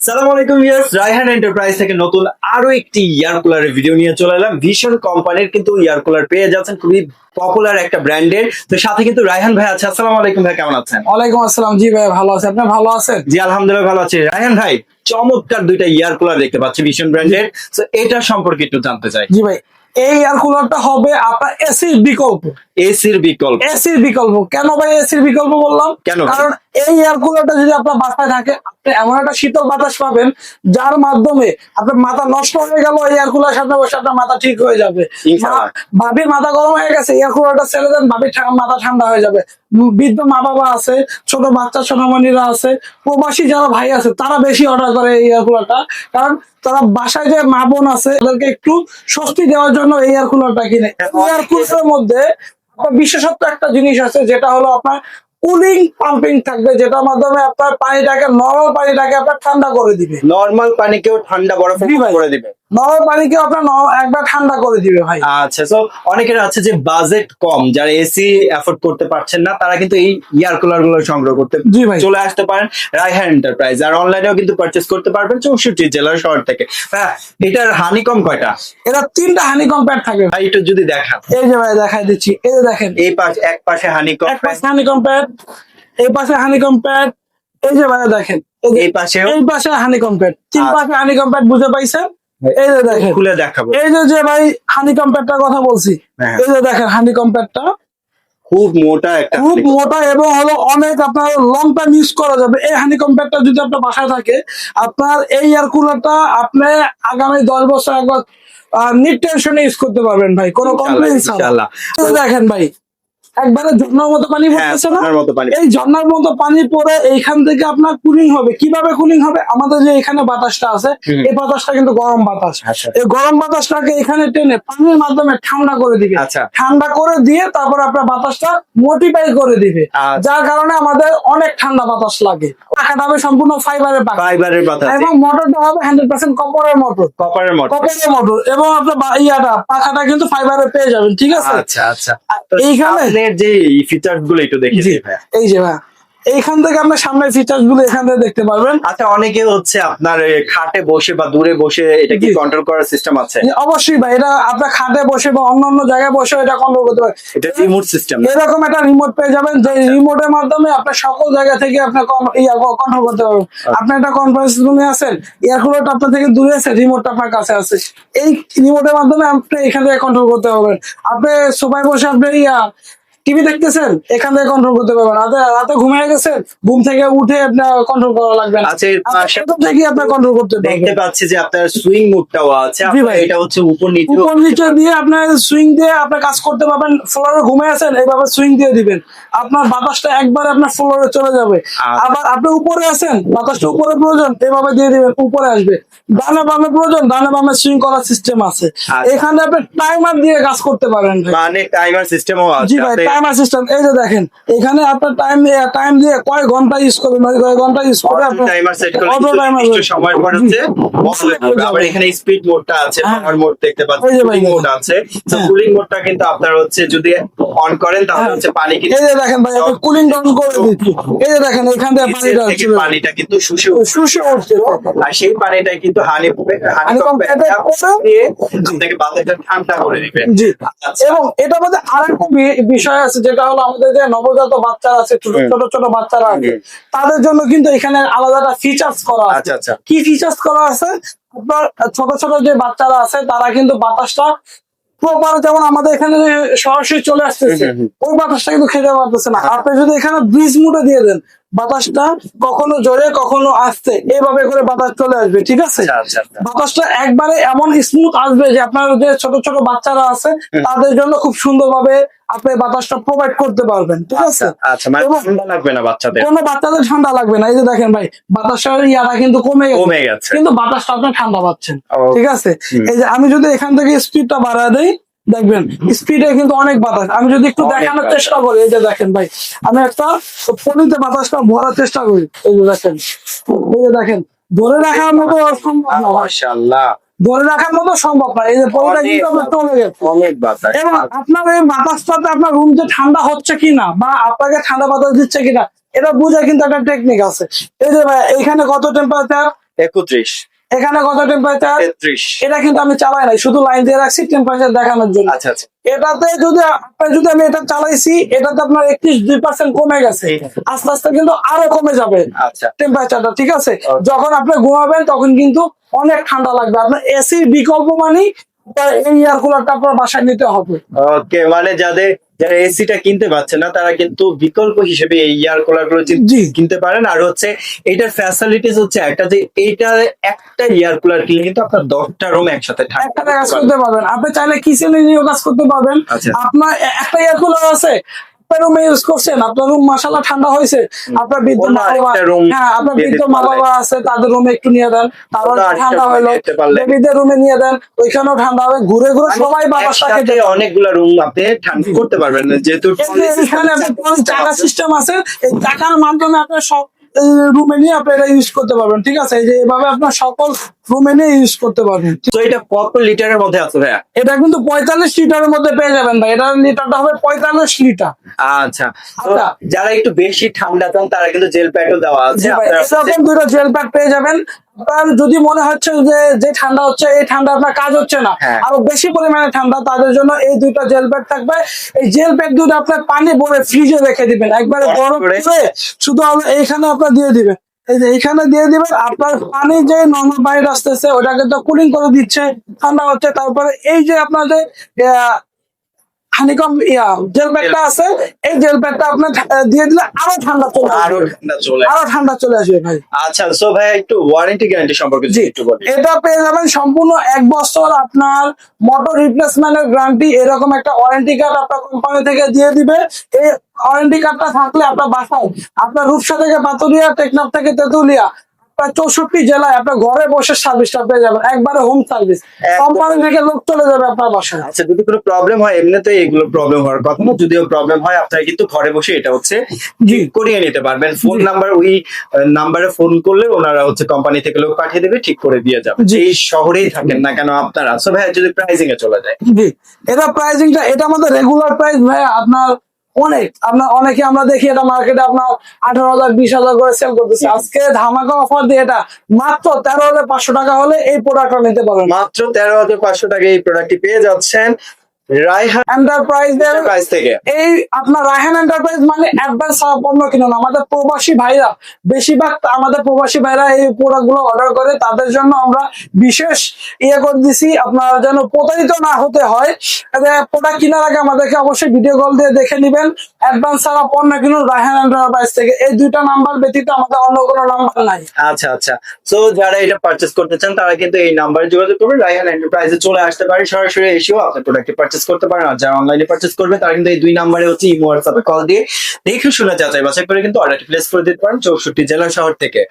সালাম আলাইকুম viewers, Raihan enterprise থেকে নতুন আরো একটি এয়ার কুলারের ভিডিও নিয়ে চলে এলাম। ভীষণ কোম্পানির কিন্তু এয়ার কুলার পেয়ে যাচ্ছেন, খুবই পপুলার একটা ব্র্যান্ডের। তো সাথে কিন্তু রায়হান ভাই আছে। আসসালামু আলাইকুম ভাই, কেমন আছেন? ওয়ালাইকুম আসসালাম। জি ভাই, ভালো আছে। আপনি ভালো আছেন? জি আলহামদুলিল্লাহ ভালো আছি। রায়হান ভাই, চমৎকার দুইটা এয়ার কুলার দেখতে পাচ্ছি ভীষণ ব্র্যান্ডের। তো এটার সম্পর্কে একটু জানতে চাই। জি ভাই, এই এয়ার কুলারটা হবে আপনার এসির বিকল্প। এসির বিকল্প? এসির বিকল্প কেন ভাই এসির বিকল্প বললাম? কেন? কারণ এই এয়ার কুলারটা যদি আপনার বাসায় থাকে, আপনি এমন একটা শীতল বাতাস পাবেন যার মাধ্যমে আপনার মাথা নষ্ট হয়ে গেল, এই এয়ার কুলার সামনে বসে আপনার মাথা ঠিক হয়ে যাবে। ইনশাআল্লাহ। ভাবির মাথা গরম হয়ে গেছে, এয়ার কুলারটা ছেড়ে দেন, ভাবির মাথা ঠান্ডা হয়ে যাবে। বৃদ্ধ মা বাবা আছে, ছোট বাচ্চা সোনামণিরা আছে, প্রবাসী যারা ভাই আছে, তারা বেশি অর্ডার করে এই এয়ার কুলারটা। কারণ তারা বাসায় যে মা বোন আছে তাদেরকে একটু স্বস্তি দেওয়ার জন্য এই এয়ার কুলারটা কিনে। এয়ার কুলারের মধ্যে আপনার বিশেষত্ব একটা জিনিস আছে, যেটা হলো আপনার কুলিং পাম্পিং থাকবে, যেটার মাধ্যমে আপনার পানিটাকে, নরমাল পানিটাকে আপনার ঠান্ডা করে দিবে। নরমাল পানিকেও ঠান্ডা বরফ জি ভাই। করে দিবে? নরমাল পানিকে আপনার একবার ঠান্ডা করে দিবে ভাই। আচ্ছা, তো অনেকের আছে যে বাজেট কম, যারা এসি এফোর্ড করতে পারছেন না, তারা কিন্তু এই এয়ার কুলার গুলো সংগ্রহ করতে জি ভাই। চলে আসতে পারেন রায়হান এন্টারপ্রাইজ। আর অনলাইনেও কিন্তু পারচেস করতে পারবেন 64 জেলার শহর থেকে। হ্যাঁ, এটার হানিকম কয়টা? এটা 3টা হানিকম প্যাড থাকবে। ভাই একটু যদি দেখান। এই যে ভাই দেখাই দিচ্ছি, এই যে দেখেন, এই পাশে এক পাশে হানিকম, এক পাশে হানিকম প্যাড, এই পাশে হানিকম প্যাড, এই যে ভাই দেখেন, এই পাশেও। এই পাশে হানিকম প্যাড, 3 পাশে হানিকম প্যাড, বুঝে পাইছেন? এই যে দেখেন, খুলে দেখাবো। এই যে ভাই হানিকম প্যাডটার কথা বলছি, হ্যাঁ। এই যে দেখেন হানিকম প্যাডটা খুব মোটা একটা খুব honeycomb। মোটা এবং হলো অনেক আপনার লং টাইম ইউজ করা যাবে। এই হানিকম প্যাডটা যদি আপনার বাসায় থাকে, আপনার এই এয়ার কুলারটা আপনি আগামী 10 বছর একবার নির্টেনশনে ইউজ করতে পারবেন ভাই, কোনো কমপ্লেইন ছাড়া। ইনশাআল্লাহ। এই দেখেন ভাই, একবারে ঝর্ণার মতো পানি হ্যাঁ, পড়তেছে না? ঝর্ণার মতো পানি। এই ঝর্ণার মতো পানি পড়ে এইখান থেকে আপনার কুলিং হবে। কিভাবে কুলিং হবে? আমাদের যে এখানে বাতাসটা আছে, এই বাতাসটা কিন্তু গরম বাতাস। আচ্ছা। এই গরম বাতাসটাকে এখানে টেনে পানির মাধ্যমে ঠান্ডা করে দিবে। আচ্ছা। ঠান্ডা করে দিয়ে তারপর আপনার বাতাসটা মোটিফাই করে দিবে, আচ্ছা। যার কারণে আমাদের অনেক ঠান্ডা বাতাস লাগে। পাখাটা হবে সম্পূর্ণ ফাইবারের পাখা, ফাইবারের বাতাস এবং মোটরটা হবে 100% কপারের মোটর। কপারের মতো। কপারের মোটর, এবং আপনার পাখাটা কিন্তু ফাইবারে পেয়ে যাবেন। ঠিক আছে? আচ্ছা আচ্ছা। এইখানে সামনের যে ফিচার গুলো একটু দেখি জি, ভাই। এই যে ভাই, এইখান থেকে আপনার সামনের ফিচার্স গুলো এখান থেকে দেখতে পারবেন। আচ্ছা, অনেকে হচ্ছে আপনার খাটে বসে বা দূরে বসে এটা কি জি। কন্ট্রোল করার সিস্টেম আছে? অবশ্যই ভাই, এটা আপনার খাটে বসে বা অন্য অন্য জায়গায় বসে এটা কন্ট্রোল করতে পারেন। এটা রিমোট সিস্টেম? এরকম একটা রিমোট পেয়ে যাবেন, যে রিমোটের মাধ্যমে আপনার সকল জায়গা থেকে আপনার কন্ট্রোল করতে পারবেন। আপনি একটা কনফারেন্স রুমে আছেন, এয়ার কুলারটা আপনার থেকে দূরে আছে, রিমোটটা আপনার কাছে আছে, এই রিমোটের মাধ্যমে আপনি এখান থেকে কন্ট্রোল করতে পারবেন। আপনি সোফায় বসে আপনি টিভি দেখতেছেন, এখান থেকে কন্ট্রোল করতে পারবেন। রাতে ঘুমিয়ে গেছেন, ঘুম থেকে উঠে আপনার কন্ট্রোল করা লাগবে না, আচ্ছা, এর পাশে এখান থেকে আপনার কন্ট্রোল করতে দেখতে পারবেন। পাচ্ছি যে আপনার সুইং মুডটাও আছে। জি আপনার ভাই। এটা হচ্ছে উপর নিচে উপর নিচে দিয়ে আপনার সুইং দিয়ে আপনার কাজ করতে পারবেন। ফ্লোরে ঘুমিয়ে আছেন, এইভাবে সুইং দিয়ে দিবেন, আপনার বাতাসটা একবারে আপনার ফ্লোরে চলে যাবে। আবার আপনি উপরে আছেন, বাতাসটা উপরে প্রয়োজন, এভাবে দিয়ে দিবেন, উপরে আসবে। ডানে বামে প্রয়োজন, ডানে বামে সুইং করার সিস্টেম আছে। এখানে আপনি টাইমার দিয়ে কাজ করতে পারেন ভাই। মানে টাইমার সিস্টেমও আছে? জি ভাই, টাইমার সিস্টেম। এই যে দেখেন, এখানে আপনার টাইম দিয়ে কয় ঘন্টা ইউজ করবেন, মানে কয় ঘন্টা ইউজ করে আপনার টাইমার সেট করে অটো টাইমার নির্দিষ্ট সময়ের পর হচ্ছে বন্ধ হয়ে যাবে। আবার এখানে স্পিড মোডটা আছে, হ্যাঁ। পাওয়ার মোড দেখতে পাচ্ছেন, ওই যে ভাই। কুলিং মোড আছে। তো হ্যাঁ। কুলিং মোডটা কিন্তু আপনার হচ্ছে যদি অন করেন তাহলে হচ্ছে পানি কিন্তু এই যে দেখেন ভাই, আমি কুলিং ডাউন করে দিচ্ছি। এই যে দেখেন, এখান থেকে নিচের পানিটা থেকে চলে পানিটা কিন্তু শুষে শুষে উঠছে। আর সেই পানিটা কিন্তু হানিকম প্যাডে দিয়ে আপনাকে বাতাসটা ঠান্ডা করে দিবে। জি। আচ্ছা। এবং এটা মধ্যে আরেকটা বিষয় আছে, যেটা হলো আমাদের যে নবজাত বাচ্চারা আছে, ছোট ছোট বাচ্চারা আছে, তাদের জন্য কিন্তু এখানে আলাদা একটা ফিচার্স করা আছে। আচ্ছা আচ্ছা। কি ফিচার্স করা আছে? আপনার ছোট ছোট যে বাচ্চারা আছে, তারা কিন্তু বাতাসটা প্রপার, যেমন আমাদের এখানে যে সরাসরি চলে আসতেছে, ওই বাতাসটা কিন্তু খেতে পারতেছে না। আপনি যদি এখানে ব্রিজ মুডে দিয়ে দেন, বাতাসটা কখনো জোরে কখনো আসতে, এইভাবে করে বাতাস চলে আসবে। ঠিক আছে? আচ্ছা আচ্ছা। বাতাসটা একবারে এমন স্মুথ আসবে যে আপনার যে ছোট ছোট বাচ্চারা আছে, তাদের জন্য খুব সুন্দরভাবে আপনি বাতাসটা প্রোভাইড করতে পারবেন। ঠিক আছে? আচ্ছা, মানে এবং ঠান্ডা লাগবে না বাচ্চাদের? কোনো বাচ্চাদের ঠান্ডা লাগবে না। এই যে দেখেন ভাই, বাতাসের ইয়াটা কিন্তু কমে কমে গেছে। কিন্তু বাতাসটা আপনি ঠান্ডা পাচ্ছেন। ও। ঠিক আছে? এই যে আমি যদি এখান থেকে স্পিডটা বাড়ায় দেই, দেখবেন স্পিডে কিন্তু অনেক বাতাস। আমি যদি একটু অনেক দেখানোর বাতাস। চেষ্টা করি, এই যে দেখেন ভাই, আমি একটা পলিতে বাতাসটা ভরার চেষ্টা করি, এই যে দেখেন, এই যে দেখেন, ধরে রাখার মতো সম্ভব না ভাই। মাশাআল্লাহ, ধরে রাখার মতো সম্ভব না। এই যে পলিটা কিন্তু আপনার চলে গেছে। অনেক বাতাস। এবং আপনার এই বাতাসটাতে আপনার রুম যে ঠান্ডা হচ্ছে কিনা, বা আপনাকে ঠান্ডা বাতাস দিচ্ছে কিনা, এটা বোঝার কিন্তু একটা টেকনিক আছে। এই যে ভাই, এইখানে কত টেম্পারেচার, 31, এখানে কত টেম্পারেচার? 33। এটা কিন্তু আমি চালাই নাই, শুধু লাইন দিয়ে রাখছি টেম্পারেচার দেখানোর জন্য। আচ্ছা আচ্ছা। এটাতে যদি আমি এটা চালাইছি, এটাতে আপনার 31-2% কমে গেছে, আস্তে আস্তে কিন্তু আরো কমে যাবে আচ্ছা টেম্পারেচারটা, ঠিক আছে? Okay. যখন আপনি ঘুমাবেন তখন কিন্তু অনেক ঠান্ডা লাগবে, আপনার এসির বিকল্প মানে এই এয়ার কুলারটা আপনার বাসায় নিতে হবে। ওকে, মানে যারা এসিটা কিনতে পারছে না তারা কিন্তু বিকল্প হিসেবে এই এয়ার কুলার গুলো জি। কিনতে পারেন। আর হচ্ছে এইটার ফ্যাসিলিটিস হচ্ছে একটা, যে এইটা একটা এয়ার কুলার কিনলে কিন্তু আপনার 10টা রুম একসাথে ঠান্ডা একটা কাজ করতে করতে পারবেন, আপনি চাইলে কিচেনে নিয়েও কাজ করতে পারবেন। আচ্ছা। আপনার একটা এয়ার কুলার আছে, আপনার রুমে ইউজ করছেন, আপনার রুম মাশাআল্লাহ ঠান্ডা হয়েছে, আপনার বৃদ্ধ অন্য মা বাবা, আরেকটা room হ্যাঁ আপনার দিয়ে বৃদ্ধ দিতে মা পারলে। বাবা আছে, তাদের রুমে একটু নিয়ে দেন, তারপর অন্য আরেকটা ঠান্ডা room হলো, দিতে পারলে। বেবিদের রুমে নিয়ে দেন, ওইখানেও ঠান্ডা হবে, ঘুরে ঘুরে সবাই বাতাসটাকে একসাথে অনেকগুলা রুম আপনি ঠান্ডা করতে পারবেন না, যেহেতু এখানে আপনার চাকা সিস্টেম আছে, এই চাকার মাধ্যমে আপনার সব রুমে নিয়ে আপনি এটা ইউজ করতে পারবেন, ঠিক আছে? এই যে এভাবে আপনার সকল রুমে নিয়ে ইউজ করতে পারবেন। তো এটা কত লিটারের মধ্যে আছে ভাইয়া? এটা কিন্তু 45 লিটারের মধ্যে পেয়ে যাবেন ভাই, এটার লিটারটা হবে 45 লিটার। আচ্ছা, তো আচ্ছা। যারা একটু বেশি ঠান্ডা চান তারা কিন্তু জেল প্যাকও দেওয়া আছে। জি ভাই, আপনারা এরকম দুটো জেল প্যাক পেয়ে যাবেন। আপনার যদি মনে হচ্ছে যে ঠান্ডা হচ্ছে, এই ঠান্ডা আপনার কাজ হচ্ছে না, হ্যাঁ। আরো বেশি পরিমাণে ঠান্ডা, তাদের জন্য এই দুইটা জেল প্যাক থাকবে। এই জেল প্যাক দুটো আপনার পানি ভরে ফ্রিজে রেখে দিবেন, একবারে বরফ গরম করে। করে শুধু এইখানে আপনার দিয়ে দিবেন, এই যে এইখানে দিয়ে দিবেন, আপনার পানি যে নর্মাল বাইরে আসতেছে ওটাকে তো কুলিং করে দিচ্ছে, ঠান্ডা হচ্ছে। তারপরে এই যে আপনার যে হানিকম জেল প্যাকটা আছে, এই জেল প্যাকটা আপনার দিয়ে দিলে আরো ঠান্ডা চলে আরো আসবে, ঠান্ডা চলে আরো ঠান্ডা চলে আসবে ভাই। আচ্ছা, সো ভাই একটু ওয়ারেন্টি গ্যারান্টি সম্পর্কে যদি একটু বলি। এটা পেয়ে যাবেন সম্পূর্ণ 1 বছর আপনার মোটর রিপ্লেসমেন্টের গ্যারান্টি, এরকম একটা ওয়ারেন্টি কার্ড আপনার কোম্পানি থেকে দিয়ে দিবে। এই ওয়ারেন্টি কার্ডটা থাকলে আপনার বাসায়, আপনার রূপসা থেকে পাতুরিয়া, টেকনাফ থেকে তেতুলিয়া, আপনার 64 জেলায় আপনার ঘরে বসে সার্ভিসটা পেয়ে যাবেন, একবারে হোম সার্ভিস, কোম্পানি থেকে লোক চলে যাবে আপনার বাসায়। আচ্ছা, যদি কোনো প্রবলেম হয়, এমনিতে এগুলো প্রবলেম হওয়ার কথা না, যদিও প্রবলেম হয় আপনারা কিন্তু ঘরে বসে এটা হচ্ছে জি। করিয়ে নিতে পারবেন। ফোন নাম্বার, ওই নাম্বারে ফোন করলে ওনারা হচ্ছে কোম্পানি থেকে লোক পাঠিয়ে দেবে, ঠিক করে দিয়ে যাবে। জি। এই শহরেই থাকেন না কেন আপনারা। সো ভাই যদি প্রাইসিং এ চলে যায়, জি, এটা প্রাইসিংটা, এটা আমাদের রেগুলার প্রাইস ভাই, আপনার অনেকে আমরা দেখি এটা মার্কেটে আপনার 18,000 20,000 করে সেল করতেছে। আজকে ধামাকা অফার দিয়ে এটা মাত্র 13,500 টাকা হলে এই প্রোডাক্টটা নিতে পারবেন। মাত্র 13,500 টাকায় এই প্রোডাক্টটি পেয়ে যাচ্ছেন রায়হান এন্টারপ্রাইজের প্রাইস থেকে। এই আপনার রায়হান এন্টারপ্রাইজ মানে অ্যাডভান্স পণ্য কিনুন। আমাদের প্রবাসী ভাইরা, বেশিরভাগ আমাদের প্রবাসী ভাইরা এই প্রোডাক্ট গুলো অর্ডার করে, তাদের জন্য আমরা বিশেষ করে দিছি, আপনারা যেন প্রতারিত না হতে হয়। প্রোডাক্ট কেনার আগে আমাদেরকে অবশ্যই ভিডিও কল দিয়ে দেখে নিবেন। অ্যাডভান্স ছাড়া পণ্য কিনুন রায়হান এন্টারপ্রাইজ থেকে। এই দুইটা নাম্বার ব্যতীত আমাদের অন্য কোনো নাম্বার নাই। আচ্ছা আচ্ছা, সো যারা এটা পারচেজ করতে চান তারা কিন্তু এই নাম্বারে যোগাযোগ করবেন, রায়হান এন্টারপ্রাইজে চলে আসতে পারে, সরাসরি এসেও আপনার প্রোডাক্টটি পারচেজ করতে পারেন। আর যারা অনলাইনে পারচেজ করবে তারা কিন্তু এই 2 নাম্বারে হচ্ছে ইমো হোয়াটসঅ্যাপে কল দিয়ে দেখে শুনে যাচাই বাছাই করে কিন্তু অর্ডারটি প্লেস করে দিতে পারেন 64 জেলা শহর থেকে।